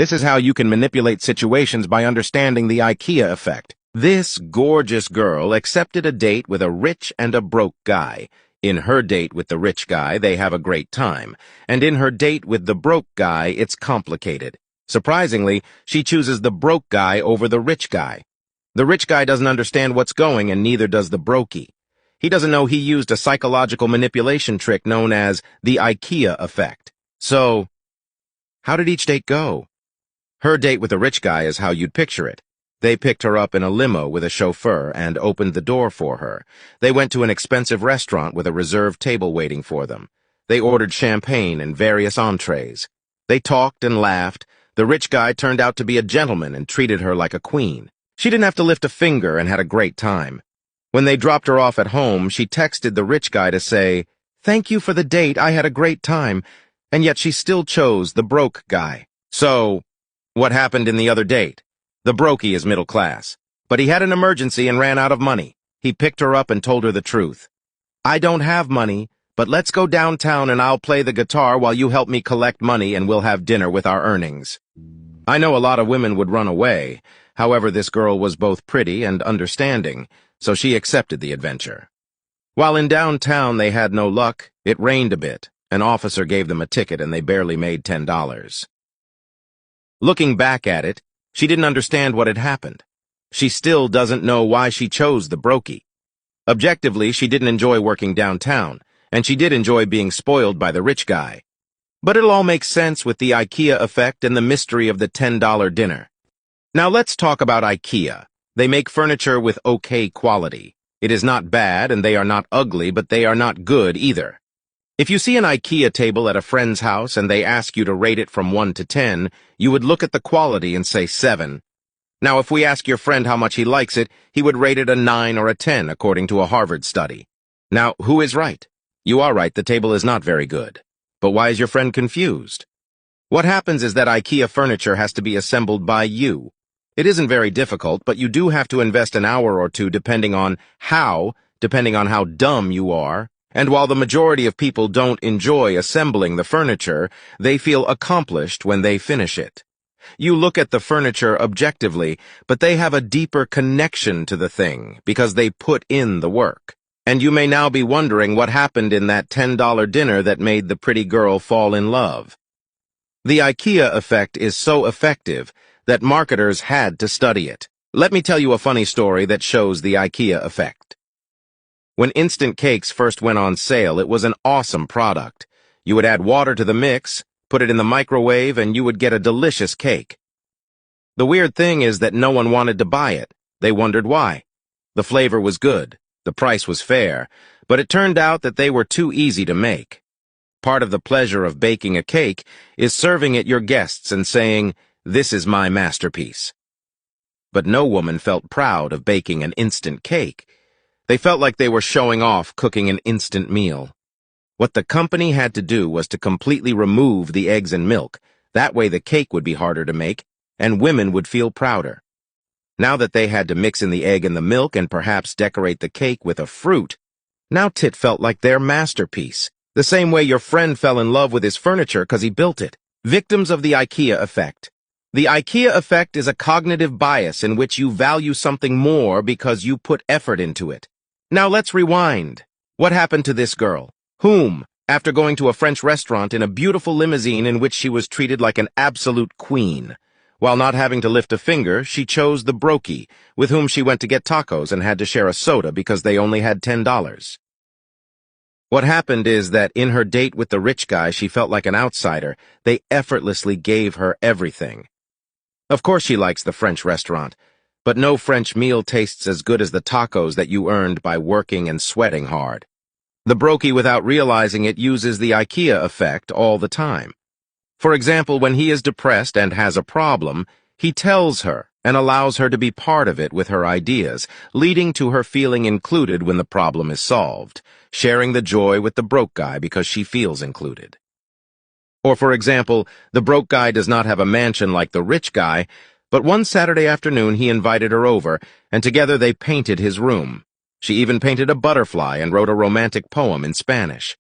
This is how you can manipulate situations by understanding the IKEA effect. This gorgeous girl accepted a date with a rich and a broke guy. In her date with the rich guy, they have a great time. And in her date with the broke guy, it's complicated. Surprisingly, she chooses the broke guy over the rich guy. The rich guy doesn't understand what's going, and neither does the brokey. He doesn't know he used a psychological manipulation trick known as the IKEA effect. So, how did each date go? Her date with the rich guy is how you'd picture it. They picked her up in a limo with a chauffeur and opened the door for her. They went to an expensive restaurant with a reserved table waiting for them. They ordered champagne and various entrees. They talked and laughed. The rich guy turned out to be a gentleman and treated her like a queen. She didn't have to lift a finger and had a great time. When they dropped her off at home, she texted the rich guy to say, "Thank you for the date, I had a great time," and yet she still chose the broke guy. So, what happened in the other date? The brokey is middle class, but he had an emergency and ran out of money. He picked her up and told her the truth. "I don't have money, but let's go downtown and I'll play the guitar while you help me collect money and we'll have dinner with our earnings." I know a lot of women would run away. However, this girl was both pretty and understanding, so she accepted the adventure. While in downtown they had no luck. It rained a bit. An officer gave them a ticket and they barely made $10. Looking back at it, she didn't understand what had happened. She still doesn't know why she chose the brokey. Objectively, she didn't enjoy working downtown, and she did enjoy being spoiled by the rich guy. But it'll all make sense with the IKEA effect and the mystery of the $10 dinner. Now let's talk about IKEA. They make furniture with okay quality. It is not bad and they are not ugly, but they are not good either. If you see an IKEA table at a friend's house and they ask you to rate it from 1 to 10, you would look at the quality and say 7. Now, if we ask your friend how much he likes it, he would rate it a 9 or a 10, according to a Harvard study. Now, who is right? You are right, the table is not very good. But why is your friend confused? What happens is that IKEA furniture has to be assembled by you. It isn't very difficult, but you do have to invest an hour or two depending on how dumb you are. And while the majority of people don't enjoy assembling the furniture, they feel accomplished when they finish it. You look at the furniture objectively, but they have a deeper connection to the thing because they put in the work. And you may now be wondering what happened in that $10 dinner that made the pretty girl fall in love. The IKEA effect is so effective that marketers had to study it. Let me tell you a funny story that shows the IKEA effect. When instant cakes first went on sale, it was an awesome product. You would add water to the mix, put it in the microwave, and you would get a delicious cake. The weird thing is that no one wanted to buy it. They wondered why. The flavor was good, the price was fair, but it turned out that they were too easy to make. Part of the pleasure of baking a cake is serving it your guests and saying, "This is my masterpiece." But no woman felt proud of baking an instant cake. They felt like they were showing off cooking an instant meal. What the company had to do was to completely remove the eggs and milk. That way the cake would be harder to make, and women would feel prouder. Now that they had to mix in the egg and the milk and perhaps decorate the cake with a fruit, now it felt like their masterpiece. The same way your friend fell in love with his furniture because he built it. Victims of the IKEA effect. The IKEA effect is a cognitive bias in which you value something more because you put effort into it. Now let's rewind. What happened to this girl? Whom, after going to a French restaurant in a beautiful limousine in which she was treated like an absolute queen, while not having to lift a finger, she chose the brokey, with whom she went to get tacos and had to share a soda because they only had $10. What happened is that in her date with the rich guy, she felt like an outsider. They effortlessly gave her everything. Of course she likes the French restaurant, but no French meal tastes as good as the tacos that you earned by working and sweating hard. The brokey, without realizing it, uses the IKEA effect all the time. For example, when he is depressed and has a problem, he tells her and allows her to be part of it with her ideas, leading to her feeling included when the problem is solved, sharing the joy with the broke guy because she feels included. Or, for example, the broke guy does not have a mansion like the rich guy, but one Saturday afternoon he invited her over, and together they painted his room. She even painted a butterfly and wrote a romantic poem in Spanish.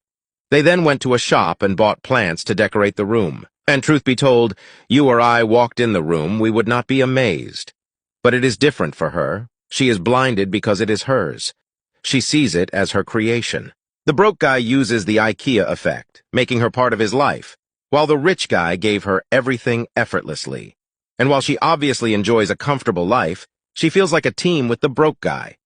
They then went to a shop and bought plants to decorate the room. And truth be told, you or I walked in the room, we would not be amazed. But it is different for her. She is blinded because it is hers. She sees it as her creation. The broke guy uses the IKEA effect, making her part of his life, while the rich guy gave her everything effortlessly. And while she obviously enjoys a comfortable life, she feels like a team with the broke guy.